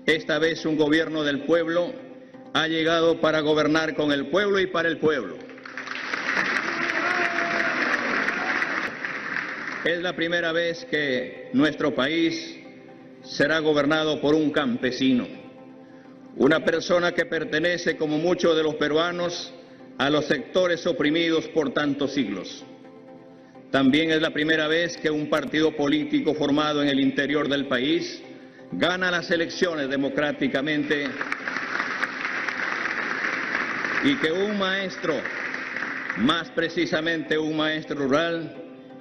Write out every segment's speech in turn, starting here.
Esta vez un gobierno del pueblo ha llegado para gobernar con el pueblo y para el pueblo. Es la primera vez que nuestro país será gobernado por un campesino, una persona que pertenece, como muchos de los peruanos, a los sectores oprimidos por tantos siglos. También es la primera vez que un partido político formado en el interior del país gana las elecciones democráticamente y que un maestro, más precisamente un maestro rural,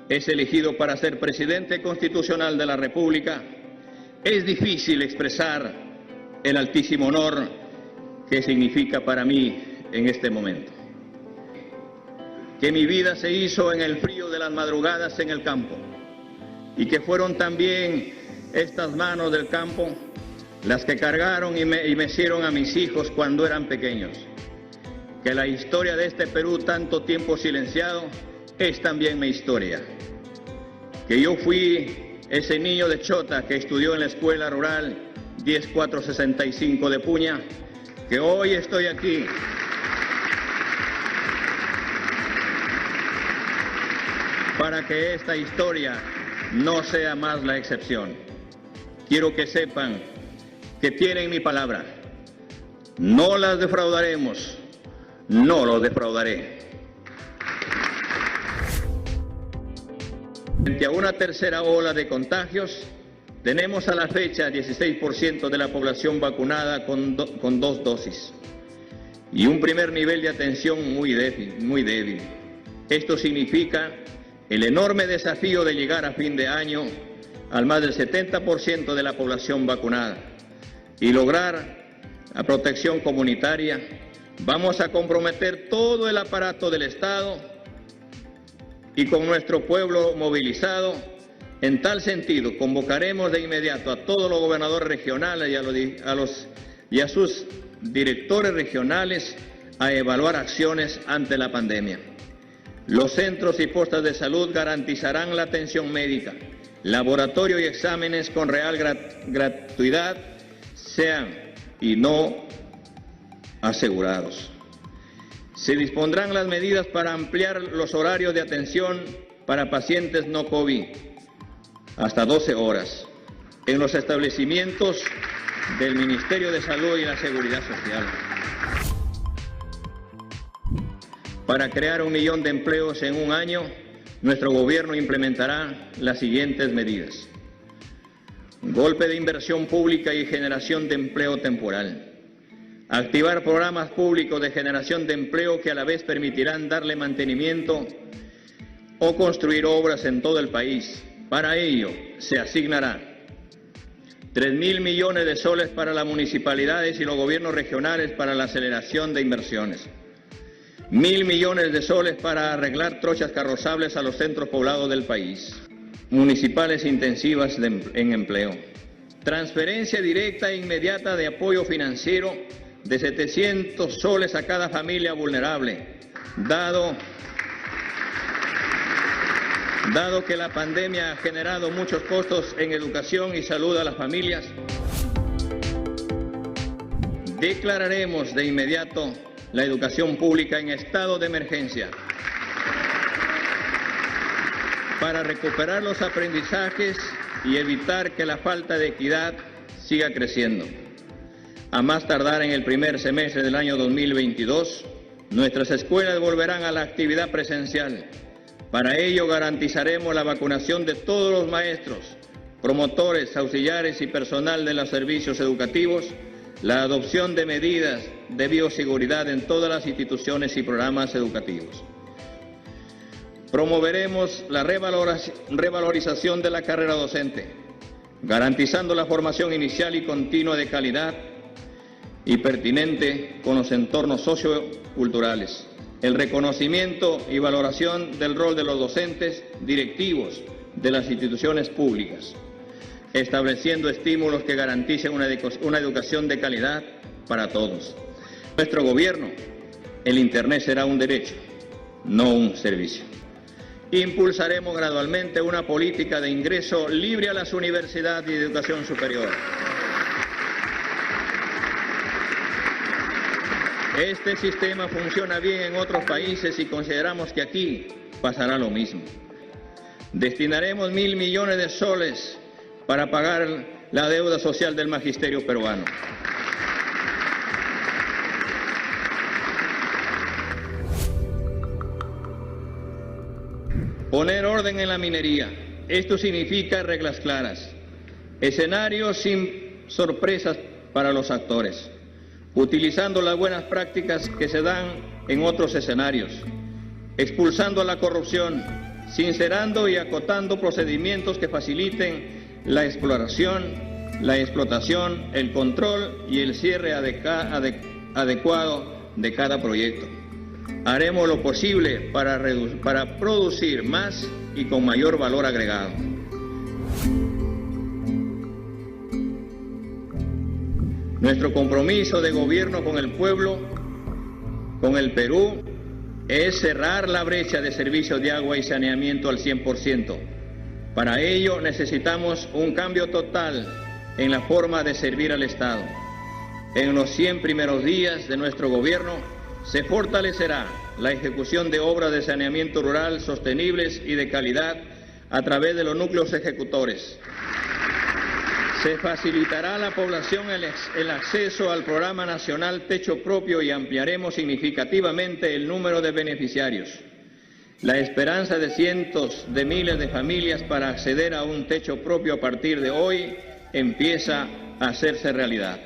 es elegido para ser presidente constitucional de la República. Es difícil expresar el altísimo honor que significa para mí en este momento. Que mi vida se hizo en el frío de las madrugadas en el campo y que fueron también estas manos del campo las que cargaron y mecieron a mis hijos cuando eran pequeños. Que la historia de este Perú, tanto tiempo silenciado, es también mi historia. Que yo fui ese niño de Chota que estudió en la escuela rural 10465 de Puña, que hoy estoy aquí para que esta historia no sea más la excepción. Quiero que sepan que tienen mi palabra. No las defraudaremos, no los defraudaré. Frente a una tercera ola de contagios, tenemos a la fecha 16% de la población vacunada con 2 dosis y un primer nivel de atención muy débil. Esto significa el enorme desafío de llegar a fin de año al más del 70% de la población vacunada y lograr la protección comunitaria. Vamos a comprometer todo el aparato del Estado y con nuestro pueblo movilizado. En tal sentido, convocaremos de inmediato a todos los gobernadores regionales y a sus directores regionales a evaluar acciones ante la pandemia. Los centros y postas de salud garantizarán la atención médica, laboratorio y exámenes con real gratuidad, sean y no asegurados. Se dispondrán las medidas para ampliar los horarios de atención para pacientes no COVID hasta 12 horas en los establecimientos del Ministerio de Salud y la Seguridad Social. Para crear 1 millón de empleos en un año, nuestro gobierno implementará las siguientes medidas. Golpe de inversión pública y generación de empleo temporal. Activar programas públicos de generación de empleo que a la vez permitirán darle mantenimiento o construir obras en todo el país. Para ello se asignará 3.000 millones de soles para las municipalidades y los gobiernos regionales para la aceleración de inversiones. 1.000 millones de soles para arreglar trochas carrozables a los centros poblados del país. Municipales intensivas en empleo. Transferencia directa e inmediata de apoyo financiero de 700 soles a cada familia vulnerable, dado que la pandemia ha generado muchos costos en educación y salud a las familias. Declararemos de inmediato la educación pública en estado de emergencia para recuperar los aprendizajes y evitar que la falta de equidad siga creciendo. A más tardar en el primer semestre del año 2022, nuestras escuelas volverán a la actividad presencial. Para ello garantizaremos la vacunación de todos los maestros, promotores, auxiliares y personal de los servicios educativos, la adopción de medidas de bioseguridad en todas las instituciones y programas educativos. Promoveremos la revalorización de la carrera docente, garantizando la formación inicial y continua de calidad y pertinente con los entornos socioculturales. El reconocimiento y valoración del rol de los docentes directivos de las instituciones públicas, estableciendo estímulos que garanticen una educación de calidad para todos. Nuestro gobierno, el Internet será un derecho, no un servicio. Impulsaremos gradualmente una política de ingreso libre a las universidades y de educación superior. Este sistema funciona bien en otros países y consideramos que aquí pasará lo mismo. Destinaremos 1.000 millones de soles para pagar la deuda social del magisterio peruano. Poner orden en la minería. Esto significa reglas claras, escenarios sin sorpresas para los actores, utilizando las buenas prácticas que se dan en otros escenarios, expulsando la corrupción, sincerando y acotando procedimientos que faciliten la exploración, la explotación, el control y el cierre adecuado de cada proyecto. Haremos lo posible para producir más y con mayor valor agregado. Nuestro compromiso de gobierno con el pueblo, con el Perú, es cerrar la brecha de servicios de agua y saneamiento al 100%. Para ello necesitamos un cambio total en la forma de servir al Estado. En los 100 primeros días de nuestro gobierno se fortalecerá la ejecución de obras de saneamiento rural sostenibles y de calidad a través de los núcleos ejecutores. Se facilitará a la población el acceso al Programa Nacional Techo Propio y ampliaremos significativamente el número de beneficiarios. La esperanza de cientos de miles de familias para acceder a un techo propio a partir de hoy empieza a hacerse realidad.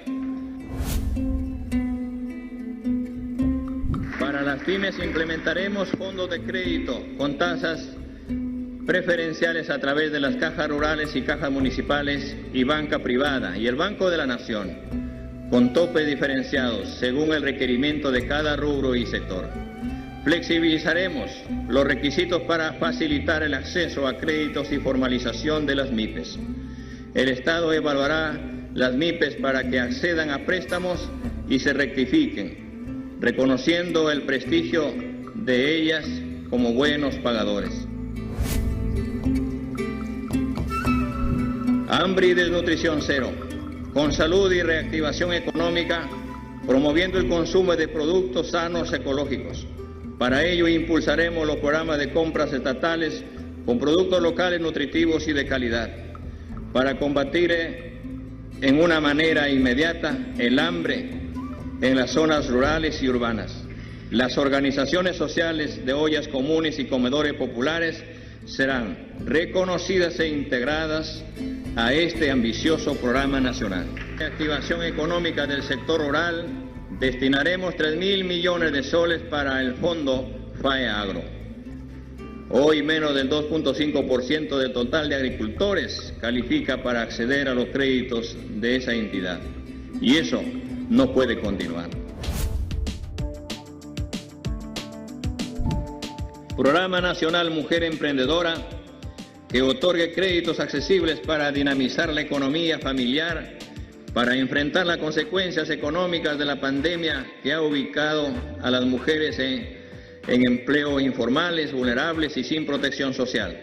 Para las pymes implementaremos fondos de crédito con tasas preferenciales a través de las cajas rurales y cajas municipales y banca privada y el Banco de la Nación, con topes diferenciados según el requerimiento de cada rubro y sector. Flexibilizaremos los requisitos para facilitar el acceso a créditos y formalización de las MIPES. El Estado evaluará las MIPES para que accedan a préstamos y se rectifiquen, reconociendo el prestigio de ellas como buenos pagadores. Hambre y desnutrición cero, con salud y reactivación económica, promoviendo el consumo de productos sanos ecológicos. Para ello impulsaremos los programas de compras estatales con productos locales nutritivos y de calidad, para combatir en una manera inmediata el hambre en las zonas rurales y urbanas. Las organizaciones sociales de ollas comunes y comedores populares serán reconocidas e integradas a este ambicioso programa nacional. De activación económica del sector rural, destinaremos 3.000 millones de soles para el fondo FAEAGRO. Hoy menos del 2.5% del total de agricultores califica para acceder a los créditos de esa entidad. Y eso no puede continuar. Programa Nacional Mujer Emprendedora, que otorgue créditos accesibles para dinamizar la economía familiar, para enfrentar las consecuencias económicas de la pandemia que ha ubicado a las mujeres en empleo informales, vulnerables y sin protección social.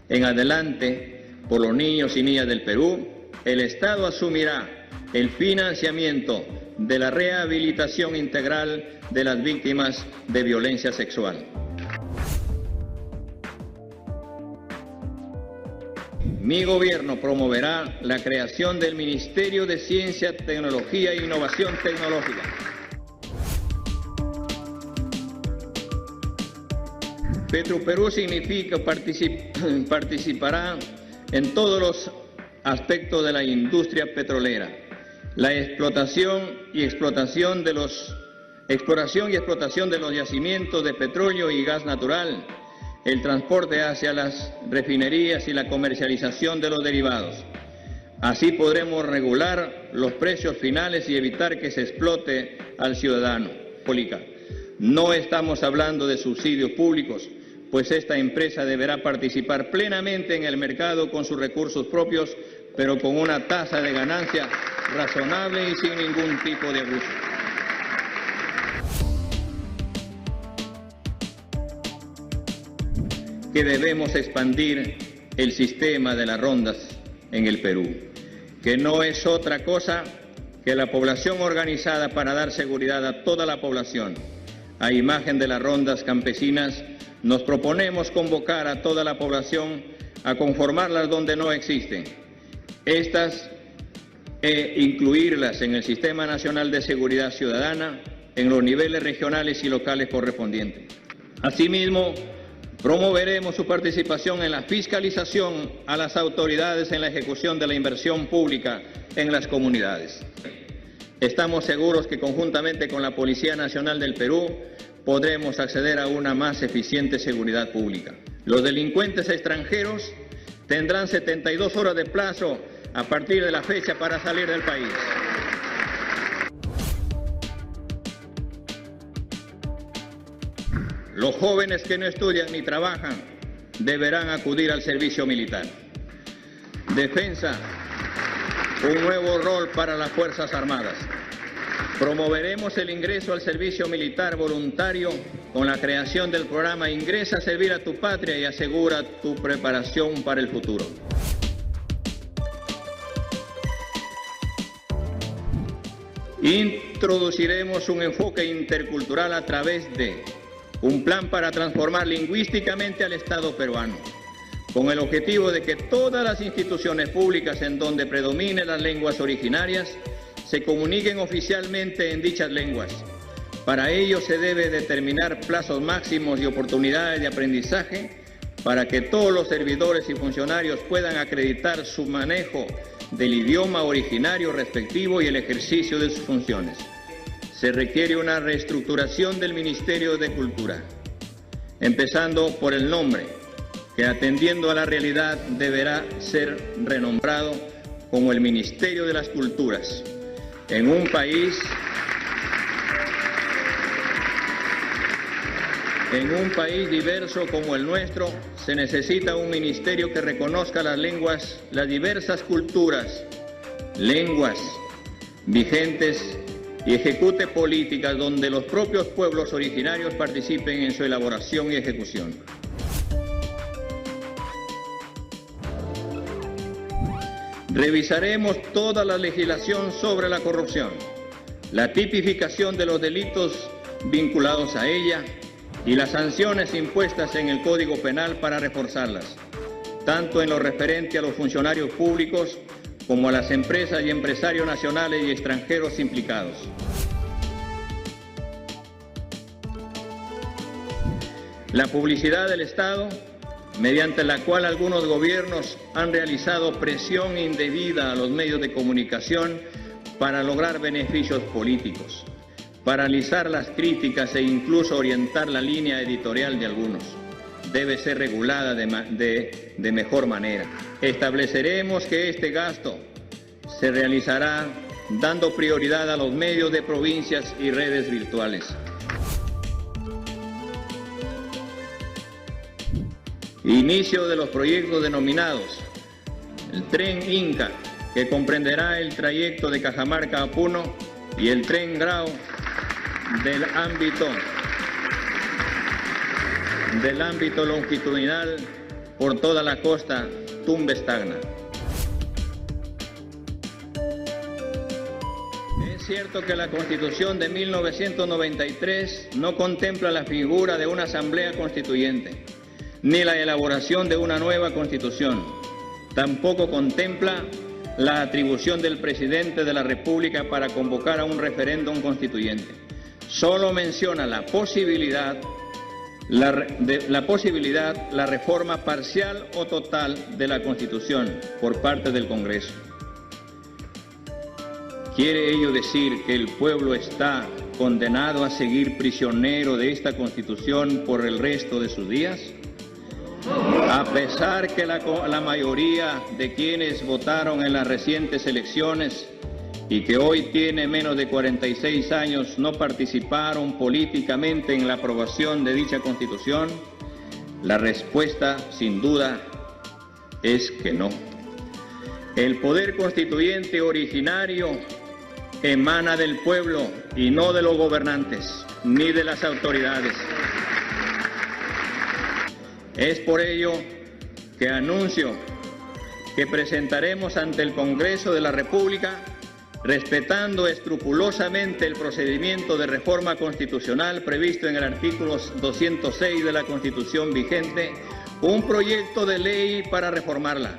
En adelante, por los niños y niñas del Perú, el Estado asumirá el financiamiento de la rehabilitación integral de las víctimas de violencia sexual. Mi gobierno promoverá la creación del Ministerio de Ciencia, Tecnología e Innovación Tecnológica. Petroperú participará en todos los aspectos de la industria petrolera, la exploración y explotación de los yacimientos de petróleo y gas natural, el transporte hacia las refinerías y la comercialización de los derivados. Así podremos regular los precios finales y evitar que se explote al ciudadano. No estamos hablando de subsidios públicos, pues esta empresa deberá participar plenamente en el mercado con sus recursos propios, pero con una tasa de ganancia razonable y sin ningún tipo de abuso. Que debemos expandir el sistema de las rondas en el Perú, que no es otra cosa que la población organizada para dar seguridad a toda la población, a imagen de las rondas campesinas, nos proponemos convocar a toda la población a conformarlas donde no existen. Estas incluirlas en el Sistema Nacional de Seguridad Ciudadana en los niveles regionales y locales correspondientes. Asimismo, promoveremos su participación en la fiscalización a las autoridades en la ejecución de la inversión pública en las comunidades. Estamos seguros que conjuntamente con la Policía Nacional del Perú podremos acceder a una más eficiente seguridad pública. Los delincuentes extranjeros tendrán 72 horas de plazo a partir de la fecha para salir del país. Los jóvenes que no estudian ni trabajan deberán acudir al servicio militar. Defensa, un nuevo rol para las Fuerzas Armadas. Promoveremos el ingreso al servicio militar voluntario con la creación del programa Ingresa a servir a tu patria y asegura tu preparación para el futuro. Introduciremos un enfoque intercultural a través de un plan para transformar lingüísticamente al Estado peruano, con el objetivo de que todas las instituciones públicas en donde predominen las lenguas originarias se comuniquen oficialmente en dichas lenguas. Para ello se debe determinar plazos máximos y oportunidades de aprendizaje para que todos los servidores y funcionarios puedan acreditar su manejo del idioma originario respectivo y el ejercicio de sus funciones. Se requiere una reestructuración del Ministerio de Cultura, empezando por el nombre, que atendiendo a la realidad deberá ser renombrado como el Ministerio de las Culturas. En un país diverso como el nuestro, se necesita un ministerio que reconozca las lenguas, las diversas culturas, lenguas vigentes y ejecute políticas donde los propios pueblos originarios participen en su elaboración y ejecución. Revisaremos toda la legislación sobre la corrupción, la tipificación de los delitos vinculados a ella y las sanciones impuestas en el Código Penal para reforzarlas, tanto en lo referente a los funcionarios públicos como a las empresas y empresarios nacionales y extranjeros implicados. La publicidad del Estado, mediante la cual algunos gobiernos han realizado presión indebida a los medios de comunicación para lograr beneficios políticos, paralizar las críticas e incluso orientar la línea editorial de algunos, debe ser regulada de mejor manera. Estableceremos que este gasto se realizará dando prioridad a los medios de provincias y redes virtuales. Inicio de los proyectos denominados el Tren Inca, que comprenderá el trayecto de Cajamarca a Puno, y el Tren Grau del ámbito longitudinal por toda la costa Tumbes-Tacna. Es cierto que la Constitución de 1993 no contempla la figura de una asamblea constituyente, ni la elaboración de una nueva Constitución. Tampoco contempla la atribución del presidente de la República para convocar a un referéndum constituyente. Solo menciona la posibilidad, la reforma parcial o total de la Constitución por parte del Congreso. ¿Quiere ello decir que el pueblo está condenado a seguir prisionero de esta Constitución por el resto de sus días? A pesar que la mayoría de quienes votaron en las recientes elecciones y que hoy tiene menos de 46 años no participaron políticamente en la aprobación de dicha Constitución, la respuesta sin duda es que no. El poder constituyente originario emana del pueblo y no de los gobernantes ni de las autoridades. Es por ello que anuncio que presentaremos ante el Congreso de la República respetando escrupulosamente el procedimiento de reforma constitucional previsto en el artículo 206 de la Constitución vigente, un proyecto de ley para reformarla,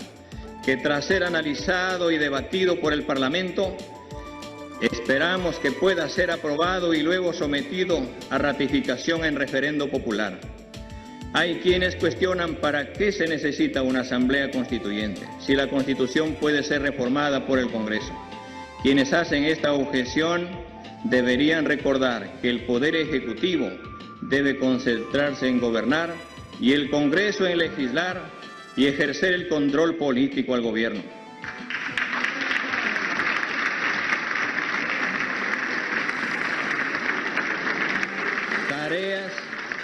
que tras ser analizado y debatido por el Parlamento, esperamos que pueda ser aprobado y luego sometido a ratificación en referendo popular. Hay quienes cuestionan para qué se necesita una asamblea constituyente, si la Constitución puede ser reformada por el Congreso. Quienes hacen esta objeción deberían recordar que el Poder Ejecutivo debe concentrarse en gobernar y el Congreso en legislar y ejercer el control político al gobierno. Tareas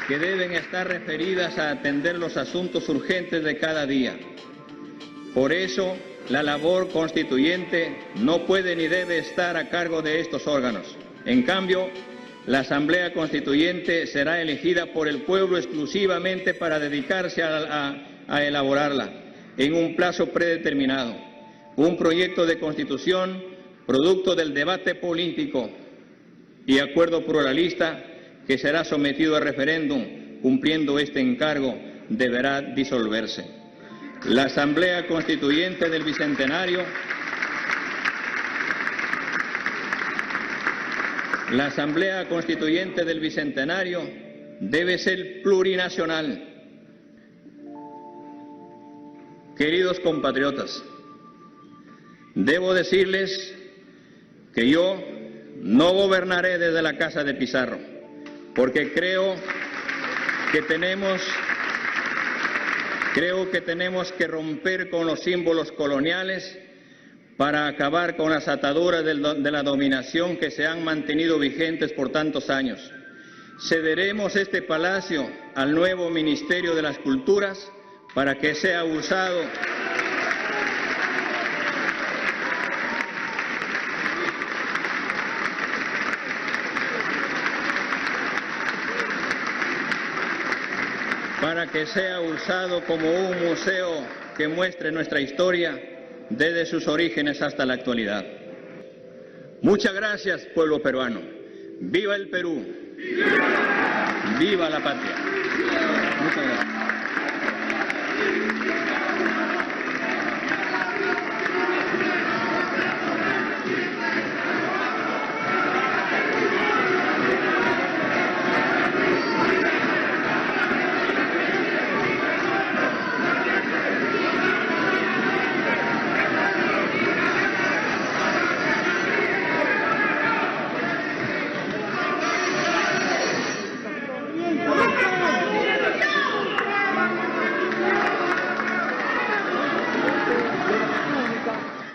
que deben estar referidas a atender los asuntos urgentes de cada día. Por eso, la labor constituyente no puede ni debe estar a cargo de estos órganos. En cambio, la Asamblea Constituyente será elegida por el pueblo exclusivamente para dedicarse a elaborarla en un plazo predeterminado. Un proyecto de Constitución producto del debate político y acuerdo pluralista que será sometido a referéndum, cumpliendo este encargo, deberá disolverse. La Asamblea Constituyente del Bicentenario debe ser plurinacional. Queridos compatriotas, debo decirles que yo no gobernaré desde la casa de Pizarro, porque creo que tenemos que romper con los símbolos coloniales para acabar con las ataduras de la dominación que se han mantenido vigentes por tantos años. Cederemos este palacio al nuevo Ministerio de las Culturas para que sea usado como un museo que muestre nuestra historia desde sus orígenes hasta la actualidad. Muchas gracias, pueblo peruano. ¡Viva el Perú! ¡Viva la patria!